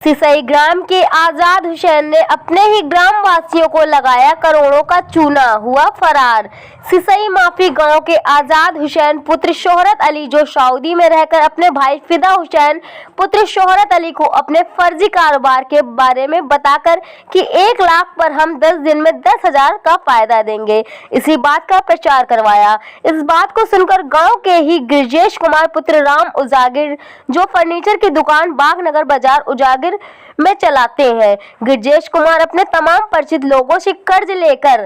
सिसई ग्राम के आजाद हुसैन ने अपने ही ग्राम वासियों को लगाया करोड़ों का चूना, हुआ फरार। सिसई माफी गांव के आजाद हुसैन पुत्र शोहरत अली, जो सऊदी में रहकर अपने भाई फिदा हुसैन पुत्र शोहरत अली को अपने फर्जी कारोबार के बारे में बताकर कि 1 लाख पर हम 10 दिन में 10,000 का फायदा देंगे, इसी बात का प्रचार करवाया। इस बात को सुनकर गांव के ही गिरजेश कुमार पुत्र राम उजागिर, जो फर्नीचर की दुकान बागनगर बाजार उजागिर में चलाते हैं, गिरजेश कुमार अपने तमाम परिचित लोगों से कर्ज लेकर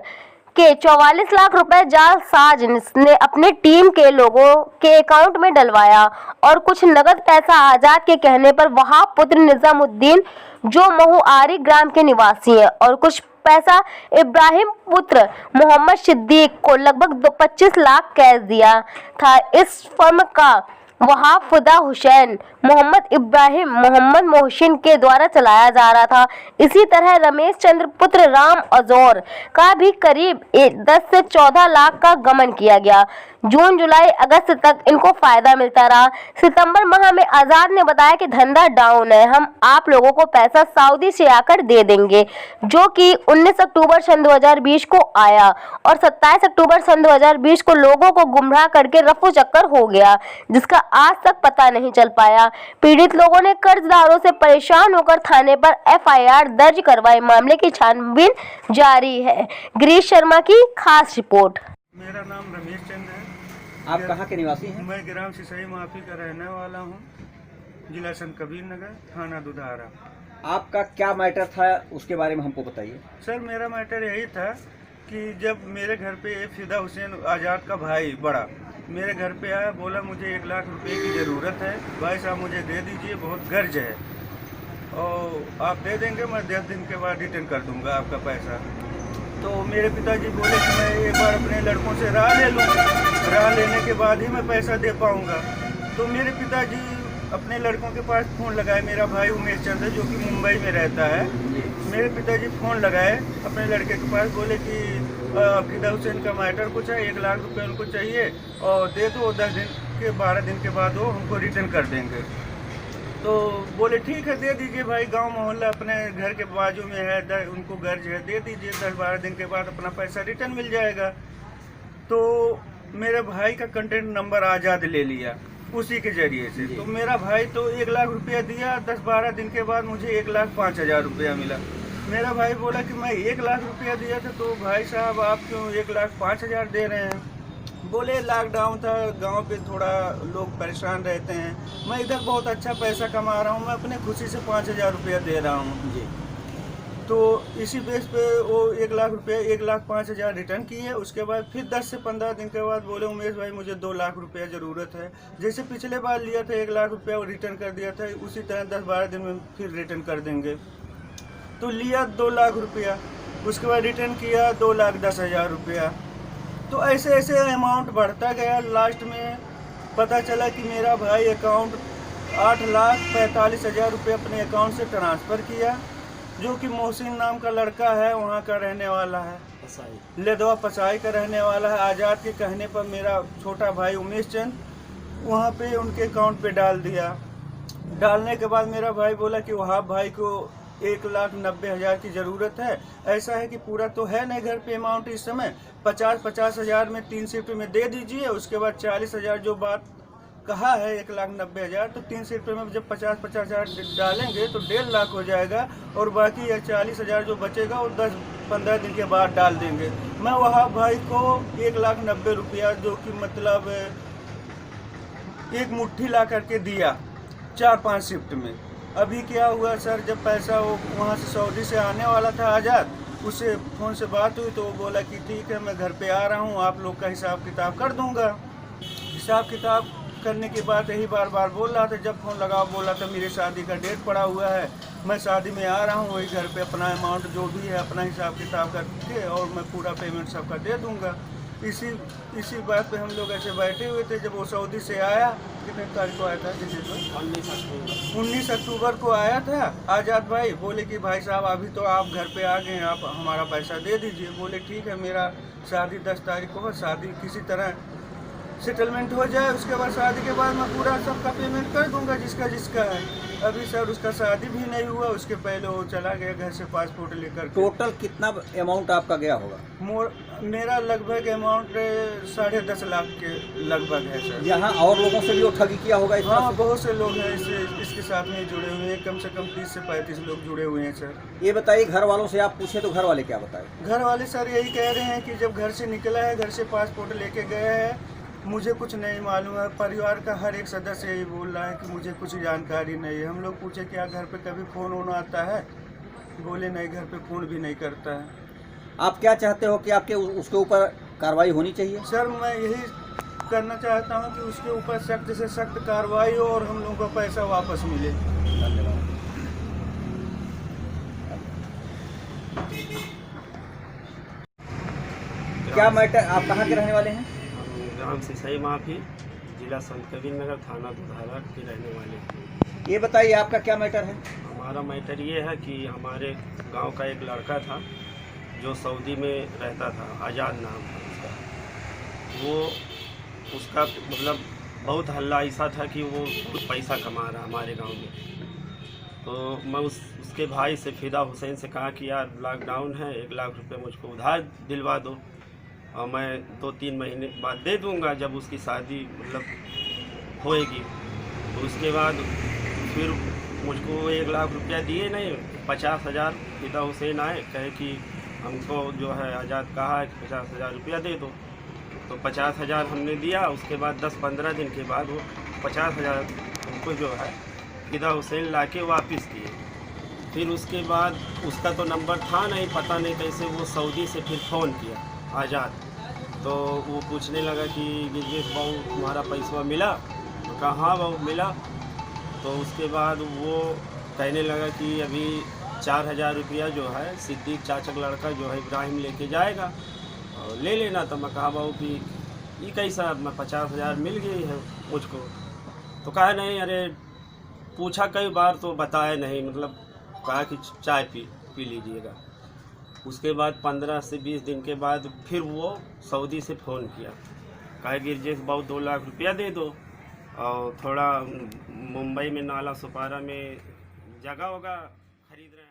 के 44 लाख रुपए जालसाज ने अपनी टीम के लोगों के अकाउंट में डलवाया और कुछ नगद पैसा आजाद के कहने पर वहाब पुत्र निजामुद्दीन, जो महुआरी ग्राम के निवासी हैं, और कुछ पैसा इब्राहिम पुत्र मोहम्मद सिद्दीक को लगभग 25 लाख कैश दिया था। इस फर्म का वहाब फिदा हुसैन, मोहम्मद इब्राहिम, मोहम्मद मोहसिन के द्वारा चलाया जा रहा था। इसी तरह रमेश चंद्र पुत्र राम अजौर का भी करीब 10 से 14 लाख का गमन किया गया। जून जुलाई अगस्त तक इनको फायदा मिलता रहा। सितंबर माह में आजाद ने बताया कि धंधा डाउन है, हम आप लोगों को पैसा सऊदी से आकर दे देंगे, जो कि 19 अक्टूबर सन 2020 को आया और 27 अक्टूबर सन 2020 को लोगों को गुमराह करके रफू चक्कर हो गया, जिसका आज तक पता नहीं चल पाया। पीड़ित लोगों ने कर्जदारों से परेशान होकर थाने पर FIR दर्ज करवाई। मामले की छानबीन जारी है। गिरीश शर्मा की खास रिपोर्ट। मेरा नाम रमेश चंद्र है। आप कहाँ के निवासी हैं? मैं ग्राम सिसई माफी का रहने वाला हूँ, जिला संत कबीर नगर, थाना दुधारा। आपका क्या मैटर था, उसके बारे में हमको बताइए। सर, मेरा मैटर यही था कि जब मेरे घर पे फिदा हुसैन आज़ाद का भाई बड़ा मेरे घर पे आया, बोला मुझे 1 लाख रुपए की ज़रूरत है, भाई साहब मुझे दे दीजिए, बहुत गर्ज है और आप दे देंगे, मैं 10 दिन के बाद रिटर्न कर दूंगा आपका पैसा। तो मेरे पिताजी बोले कि मैं एक बार अपने लड़कों से राह ले लूँ, राह लेने के बाद ही मैं पैसा दे पाऊँगा। तो मेरे पिताजी अपने लड़कों के पास फ़ोन लगाए, मेरा भाई उमेश चंद्र जो कि मुंबई में रहता है, मेरे पिताजी फ़ोन लगाए अपने लड़के के पास, बोले कि फिदा हुसैन का मैटर कुछ है, 1 लाख रुपए उनको चाहिए और दे दो, 10 दिन के 12 दिन के बाद वो हमको रिटर्न कर देंगे। तो बोले ठीक है, दे दीजिए भाई, गांव मोहल्ला अपने घर के बाजू में है, उनको गर्ज है, दे दीजिए, 10-12 दिन के बाद अपना पैसा रिटर्न मिल जाएगा। तो मेरे भाई का कंटेंट नंबर आज़ाद ले लिया उसी के जरिए से। तो मेरा भाई तो 1 लाख रुपया दिया, 10-12 दिन के बाद मुझे 1,05,000 रुपया मिला। मेरा भाई बोला कि मैं 1 लाख रुपया दिया था, तो भाई साहब आप क्यों 1,05,000 दे रहे हैं? बोले लॉकडाउन था, गांव पे थोड़ा लोग परेशान रहते हैं, मैं इधर बहुत अच्छा पैसा कमा रहा हूं, मैं अपने खुशी से 5,000 रुपया दे रहा हूं जी। तो इसी बेस पे वो 1 लाख रुपया 1,05,000 रिटर्न किए। उसके बाद फिर 10 से 15 दिन के बाद बोले उमेश भाई मुझे 2 लाख रुपया ज़रूरत है, जैसे पिछले बार लिया था 1 लाख रुपया वो रिटर्न कर दिया था, उसी तरह 10-12 दिन में फिर रिटर्न कर देंगे। तो लिया 2 लाख रुपया, उसके बाद रिटर्न किया 2,10,000 रुपया। तो ऐसे ऐसे अमाउंट बढ़ता गया। लास्ट में पता चला कि मेरा भाई अकाउंट 8,45,000 रुपये अपने अकाउंट से ट्रांसफ़र किया, जो कि मोहसिन नाम का लड़का है, वहाँ का रहने वाला है, लेदवा पसाई का रहने वाला है। आज़ाद के कहने पर मेरा छोटा भाई उमेश चंद वहाँ पे उनके अकाउंट पे डाल दिया। डालने के बाद मेरा भाई बोला कि वहाब भाई को 1,90,000 की ज़रूरत है। ऐसा है कि पूरा तो है नहीं घर पे अमाउंट इस समय, 50,000 में 3 शिफ्ट में दे दीजिए, उसके बाद 40,000 जो बात कहा है 1,90,000, तो 3 शिफ्ट में जब 50,000 डालेंगे तो 1.5 लाख हो जाएगा और बाकी 40,000 जो बचेगा वो 10-15 दिन के बाद डाल देंगे। मैं वहाब भाई को 1,90,000 रुपया, जो कि मतलब एक मुट्ठी ला करके दिया 4-5 शिफ्ट में। अभी क्या हुआ सर, जब पैसा वो वहाँ से सऊदी से आने वाला था आज़ाद, उससे फ़ोन से बात हुई तो वो बोला कि ठीक है मैं घर पे आ रहा हूँ, आप लोग का हिसाब किताब कर दूँगा। हिसाब किताब करने की बात यही बार बार बोल रहा था। जब फ़ोन लगा बोला था मेरी शादी का डेट पड़ा हुआ है, मैं शादी में आ रहा हूँ, वही घर पे अपना अमाउंट जो भी है अपना हिसाब किताब करके और मैं पूरा पेमेंट सबका दे दूँगा। इसी बात पे हम लोग ऐसे बैठे हुए थे। जब वो सऊदी से आया, कितने तारीख को आया था? 19 अक्टूबर को आया था आज़ाद भाई। बोले कि भाई साहब अभी तो आप घर पे आ गए हैं, आप हमारा पैसा दे दीजिए। बोले ठीक है, मेरा शादी 10 तारीख को है, शादी किसी तरह सेटलमेंट हो जाए, उसके बाद शादी के बाद मैं पूरा सबका पेमेंट कर दूंगा जिसका जिसका है। अभी सर उसका शादी भी नहीं हुआ, उसके पहले वो चला गया घर से पासपोर्ट लेकर के। टोटल कितना अमाउंट आपका गया होगा? मेरा लगभग अमाउंट 10.5 लाख के लगभग है सर। यहाँ और लोगों से भी वो ठगी किया होगा इस तरह हाँ, से? बहुत से लोग हैं इसके साथ में जुड़े हुए हैं, कम से कम 30 से 35 लोग जुड़े हुए हैं सर। ये बताइए, घर वालों से आप पूछे तो घर वाले क्या बताए? घर वाले सर यही कह रहे हैं कि जब घर से निकला है, घर से पासपोर्ट लेके गया है, मुझे कुछ नहीं मालूम है। परिवार का हर एक सदस्य यही बोल रहा है कि मुझे कुछ जानकारी नहीं है। हम लोग पूछे क्या घर पे कभी फ़ोन वोन आता है, बोले नहीं, घर पे फ़ोन भी नहीं करता है। आप क्या चाहते हो कि आपके उसके ऊपर कार्रवाई होनी चाहिए? सर मैं यही करना चाहता हूँ कि उसके ऊपर सख्त से सख्त कार्रवाई हो और हम लोगों को पैसा वापस मिले। धन्यवाद। क्या मैटर, आप कहाँ के रहने वाले हैं? ग्राम सिसई माफी, जिला संत कबीर नगर, थाना दुधारा के रहने वाले हैं। ये बताइए आपका क्या मैटर है? हमारा मैटर ये है कि हमारे गांव का एक लड़का था जो सऊदी में रहता था, आज़ाद नाम था उसका। वो उसका मतलब बहुत हल्ला ऐसा था कि वो बहुत पैसा कमा रहा हमारे गांव में। तो मैं उसके भाई से, फिदा हुसैन से कहा कि यार लॉकडाउन है, 1 लाख रुपए मुझको उधार दिलवा दो और मैं 2-3 महीने बाद दे दूंगा जब उसकी शादी मतलब होएगी। तो उसके बाद फिर मुझको 1 लाख रुपया दिए नहीं, 50,000 फिदा हुसैन आए, कहे कि हमको जो है आज़ाद कहा है कि 50,000 रुपया दे दो। तो 50,000 हमने दिया। उसके बाद 10-15 दिन के बाद वो 50,000 हमको जो है फिदा हुसैन लाके वापस किए। फिर उसके बाद उसका तो नंबर था नहीं, पता नहीं कैसे वो सऊदी से फिर फ़ोन किया आज़ाद। तो वो पूछने लगा कि गिरजेश बाबू तुम्हारा पैसा मिला? तो कहा हाँ बाबू मिला। तो उसके बाद वो कहने लगा कि अभी 4,000 रुपया जो है सिद्दीक चाचा का लड़का जो है इब्राहिम लेके जाएगा और ले लेना। तो मैं कहा बाबू कि ये कैसा, मैं 50,000 मिल गई है मुझको। तो कहा नहीं, अरे पूछा कई बार तो बताया नहीं, मतलब कहा कि चाय पी लीजिएगा। उसके बाद 15 से 20 दिन के बाद फिर वो सऊदी से फ़ोन किया, कहा गिरजेश बाबू 2 लाख रुपया दे दो और थोड़ा मुंबई में नाला सुपारा में जगह होगा खरीद रहे हैं।